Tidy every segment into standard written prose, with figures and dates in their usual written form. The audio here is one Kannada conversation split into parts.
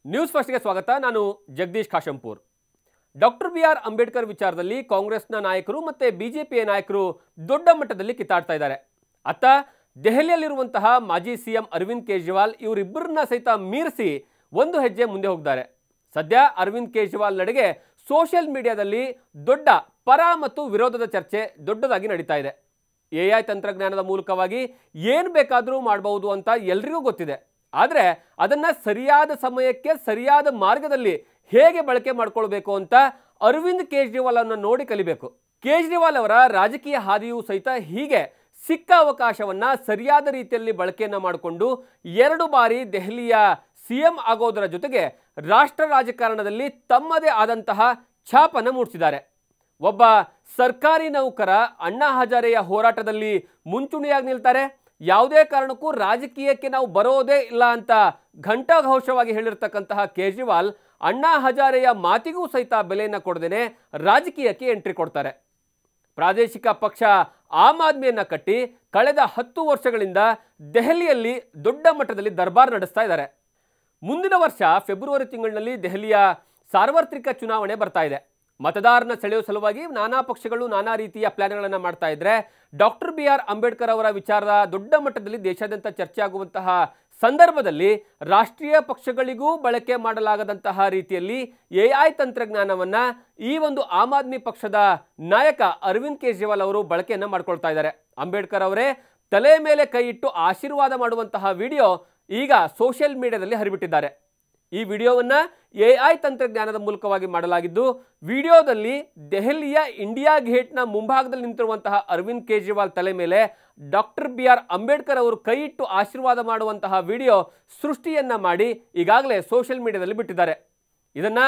ನ್ಯೂಸ್ ಫಸ್ಟ್ಗೆ ಸ್ವಾಗತ. ನಾನು ಜಗದೀಶ್ ಕಾಶಂಪೂರ್. Doctor B R. ಅಂಬೇಡ್ಕರ್ ವಿಚಾರದಲ್ಲಿ ಕಾಂಗ್ರೆಸ್ನ ನಾಯಕರು ಮತ್ತು ಬಿಜೆಪಿಯ ನಾಯಕರು ದೊಡ್ಡ ಮಟ್ಟದಲ್ಲಿ ಕಿತ್ತಾಡ್ತಾ ಇದ್ದಾರೆ. ಅತ್ತ ದೆಹಲಿಯಲ್ಲಿರುವಂತಹ ಮಾಜಿ ಸಿಎಂ ಅರವಿಂದ್ ಕೇಜ್ರಿವಾಲ್ ಇವರಿಬ್ಬರನ್ನ ಸಹಿತ ಮೀರಿಸಿ ಒಂದು ಹೆಜ್ಜೆ ಮುಂದೆ ಹೋಗಿದ್ದಾರೆ. ಸದ್ಯ ಅರವಿಂದ್ ಕೇಜ್ರಿವಾಲ್ ನಡೆಗೆ ಸೋಷಿಯಲ್ ಮೀಡಿಯಾದಲ್ಲಿ ದೊಡ್ಡ ಪರ ಮತ್ತು ವಿರೋಧದ ಚರ್ಚೆ ದೊಡ್ಡದಾಗಿ ನಡೀತಾ ಇದೆ. ಎಐ ತಂತ್ರಜ್ಞಾನದ ಮೂಲಕವಾಗಿ ಏನು ಬೇಕಾದರೂ ಮಾಡಬಹುದು ಅಂತ ಎಲ್ರಿಗೂ ಗೊತ್ತಿದೆ. ಆದರೆ ಅದನ್ನು ಸರಿಯಾದ ಸಮಯಕ್ಕೆ ಸರಿಯಾದ ಮಾರ್ಗದಲ್ಲಿ ಹೇಗೆ ಬಳಕೆ ಮಾಡ್ಕೊಳ್ಬೇಕು ಅಂತ ಅರವಿಂದ್ ಕೇಜ್ರಿವಾಲ್ ಅನ್ನು ನೋಡಿ ಕಲಿಬೇಕು. ಕೇಜ್ರಿವಾಲ್ ಅವರ ರಾಜಕೀಯ ಹಾದಿಯೂ ಸಹಿತ ಹೀಗೆ ಸಿಕ್ಕ ಅವಕಾಶವನ್ನು ಸರಿಯಾದ ರೀತಿಯಲ್ಲಿ ಬಳಕೆಯನ್ನು ಮಾಡಿಕೊಂಡು 2 ಬಾರಿ ದೆಹಲಿಯ ಸಿಎಂ ಆಗೋದರ ಜೊತೆಗೆ ರಾಷ್ಟ್ರ ರಾಜಕಾರಣದಲ್ಲಿ ತಮ್ಮದೇ ಆದಂತಹ ಛಾಪನ್ನು ಮೂಡಿಸಿದ್ದಾರೆ. ಒಬ್ಬ ಸರ್ಕಾರಿ ನೌಕರ ಅಣ್ಣಾ ಹಜಾರೆಯ ಹೋರಾಟದಲ್ಲಿ ಮುಂಚೂಣಿಯಾಗಿ ನಿಲ್ತಾರೆ. ಯಾವುದೇ ಕಾರಣಕ್ಕೂ ರಾಜಕೀಯಕ್ಕೆ ನಾವು ಬರೋದೇ ಇಲ್ಲ ಅಂತ ಘಂಟಾಘೋಷವಾಗಿ ಹೇಳಿರ್ತಕ್ಕಂತಹ ಕೇಜ್ರಿವಾಲ್ ಅಣ್ಣಾ ಹಜಾರೆಯ ಮಾತಿಗೂ ಸಹಿತ ಬೆಲೆಯನ್ನು ಕೊಡದೇನೆ ರಾಜಕೀಯಕ್ಕೆ ಎಂಟ್ರಿ ಕೊಡ್ತಾರೆ. ಪ್ರಾದೇಶಿಕ ಪಕ್ಷ ಆಮ್ ಆದ್ಮಿಯನ್ನು ಕಟ್ಟಿ ಕಳೆದ 10 ವರ್ಷಗಳಿಂದ ದೆಹಲಿಯಲ್ಲಿ ದೊಡ್ಡ ಮಟ್ಟದಲ್ಲಿ ದರ್ಬಾರ್ ನಡೆಸ್ತಾ ಇದ್ದಾರೆ. ಮುಂದಿನ ವರ್ಷ ಫೆಬ್ರವರಿ ತಿಂಗಳಿನಲ್ಲಿ ದೆಹಲಿಯ ಸಾರ್ವತ್ರಿಕ ಚುನಾವಣೆ ಬರ್ತಾ ಇದೆ. ಮತದಾರನ ಸೆಳೆಯುವ ಸಲುವಾಗಿ ನಾನಾ ಪಕ್ಷಗಳು ನಾನಾ ರೀತಿಯ ಪ್ಲಾನ್ಗಳನ್ನು ಮಾಡ್ತಾ ಇದ್ರೆ ಡಾಕ್ಟರ್ ಬಿ.ಆರ್. ಅಂಬೇಡ್ಕರ್ ಅವರ ವಿಚಾರದ ದೊಡ್ಡ ಮಟ್ಟದಲ್ಲಿ ದೇಶಾದ್ಯಂತ ಚರ್ಚೆ ಆಗುವಂತಹ ಸಂದರ್ಭದಲ್ಲಿ ರಾಷ್ಟ್ರೀಯ ಪಕ್ಷಗಳಿಗೂ ಬಳಕೆ ಮಾಡಲಾಗದಂತಹ ರೀತಿಯಲ್ಲಿ ಎಐ ತಂತ್ರಜ್ಞಾನವನ್ನು ಈ ಒಂದು ಆಮ್ ಆದ್ಮಿ ಪಕ್ಷದ ನಾಯಕ ಅರವಿಂದ್ ಕೇಜ್ರಿವಾಲ್ ಅವರು ಬಳಕೆಯನ್ನು ಮಾಡ್ಕೊಳ್ತಾ ಇದ್ದಾರೆ. ಅಂಬೇಡ್ಕರ್ ಅವರೇ ತಲೆ ಮೇಲೆ ಕೈ ಇಟ್ಟು ಆಶೀರ್ವಾದ ಮಾಡುವಂತಹ ವಿಡಿಯೋ ಈಗ ಸೋಷಿಯಲ್ ಮೀಡಿಯಾದಲ್ಲಿ ಹರಿಬಿಟ್ಟಿದ್ದಾರೆ. ಈ ವಿಡಿಯೋವನ್ನು ಎಐ ತಂತ್ರಜ್ಞಾನದ ಮೂಲಕವಾಗಿ ಮಾಡಲಾಗಿದ್ದು, ವಿಡಿಯೋದಲ್ಲಿ ದೆಹಲಿಯ ಇಂಡಿಯಾ ಗೇಟ್ನ ಮುಂಭಾಗದಲ್ಲಿ ನಿಂತಿರುವಂತಹ ಅರವಿಂದ್ ಕೇಜ್ರಿವಾಲ್ ತಲೆ ಮೇಲೆ ಡಾಕ್ಟರ್ ಬಿ.ಆರ್. ಅಂಬೇಡ್ಕರ್ ಅವರು ಕೈ ಇಟ್ಟು ಆಶೀರ್ವಾದ ಮಾಡುವಂತಹ ವಿಡಿಯೋ ಸೃಷ್ಟಿಯನ್ನ ಮಾಡಿ ಈಗಾಗಲೇ ಸೋಷಿಯಲ್ ಮೀಡಿಯಾದಲ್ಲಿ ಬಿಟ್ಟಿದ್ದಾರೆ. ಇದನ್ನ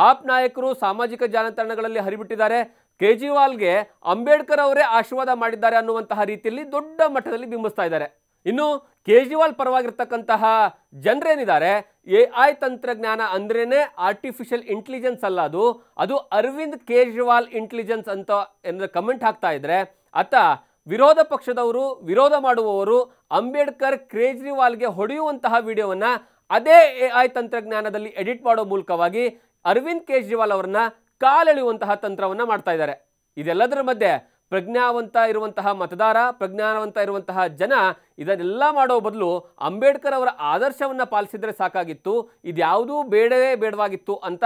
ಆಪ್ ನಾಯಕರು ಸಾಮಾಜಿಕ ಜಾಲತಾಣಗಳಲ್ಲಿ ಹರಿಬಿಟ್ಟಿದ್ದಾರೆ. ಕೇಜ್ರಿವಾಲ್ಗೆ ಅಂಬೇಡ್ಕರ್ ಅವರೇ ಆಶೀರ್ವಾದ ಮಾಡಿದ್ದಾರೆ ಅನ್ನುವಂತಹ ರೀತಿಯಲ್ಲಿ ದೊಡ್ಡ ಮಟ್ಟದಲ್ಲಿ ಬಿಂಬಿಸ್ತಾ ಇದ್ದಾರೆ. ಇನ್ನು ಕೇಜ್ರಿವಾಲ್ ಪರವಾಗಿರ್ತಕ್ಕಂತಹ ಜನರೇನಿದ್ದಾರೆ, ಎಐ ತಂತ್ರಜ್ಞಾನ ಅಂದ್ರೇನೆ ಆರ್ಟಿಫಿಷಿಯಲ್ ಇಂಟೆಲಿಜೆನ್ಸ್ ಅಲ್ಲ, ಅದು ಅರವಿಂದ್ ಕೇಜ್ರಿವಾಲ್ ಇಂಟೆಲಿಜೆನ್ಸ್ ಅಂತ ಏನಾದ್ರು ಕಮೆಂಟ್ ಹಾಕ್ತಾ ಇದ್ರೆ ಅತ್ತ ವಿರೋಧ ಪಕ್ಷದವರು ವಿರೋಧ ಮಾಡುವವರು ಅಂಬೇಡ್ಕರ್ ಕೇಜ್ರಿವಾಲ್ಗೆ ಹೊಡೆಯುವಂತಹ ವಿಡಿಯೋವನ್ನ ಅದೇ ಎಐ ತಂತ್ರಜ್ಞಾನದಲ್ಲಿ ಎಡಿಟ್ ಮಾಡೋ ಮೂಲಕವಾಗಿ ಅರವಿಂದ್ ಕೇಜ್ರಿವಾಲ್ ಅವರನ್ನ ಕಾಲೆಳೆಯುವಂತಹ ತಂತ್ರವನ್ನ ಮಾಡ್ತಾ ಇದ್ದಾರೆ. ಇದೆಲ್ಲದರ ಮಧ್ಯೆ ಪ್ರಜ್ಞಾವಂತ ಇರುವಂತಹ ಮತದಾರ, ಪ್ರಜ್ಞಾವಂತ ಇರುವಂತಹ ಜನ ಇದನ್ನೆಲ್ಲ ಮಾಡೋ ಬದಲು ಅಂಬೇಡ್ಕರ್ ಅವರ ಆದರ್ಶವನ್ನು ಪಾಲಿಸಿದ್ರೆ ಸಾಕಾಗಿತ್ತು, ಇದ್ಯಾವುದೂ ಬೇಡವೇ ಬೇಡವಾಗಿತ್ತು ಅಂತ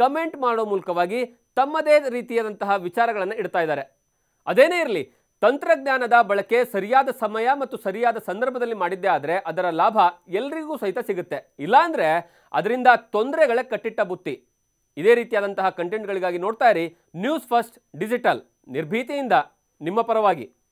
ಕಮೆಂಟ್ ಮಾಡೋ ಮೂಲಕವಾಗಿ ತಮ್ಮದೇ ರೀತಿಯಾದಂತಹ ವಿಚಾರಗಳನ್ನು ಇಡ್ತಾ ಇದ್ದಾರೆ. ಅದೇನೇ ಇರಲಿ, ತಂತ್ರಜ್ಞಾನದ ಬಳಕೆ ಸರಿಯಾದ ಸಮಯ ಮತ್ತು ಸರಿಯಾದ ಸಂದರ್ಭದಲ್ಲಿ ಮಾಡಿದ್ದೇ ಆದರೆ ಅದರ ಲಾಭ ಎಲ್ರಿಗೂ ಸಹಿತ ಸಿಗುತ್ತೆ. ಇಲ್ಲಾಂದರೆ ಅದರಿಂದ ತೊಂದರೆಗಳೇ ಕಟ್ಟಿಟ್ಟ ಬುತ್ತಿ. ಇದೇ ರೀತಿಯಾದಂತಹ ಕಂಟೆಂಟ್ಗಳಿಗಾಗಿ ನೋಡ್ತಾ ಇರಿ ನ್ಯೂಸ್ ಫಸ್ಟ್ ಡಿಜಿಟಲ್, ನಿರ್ಭೀತಿಯಿಂದ ನಿಮ್ಮ ಪರವಾಗಿ.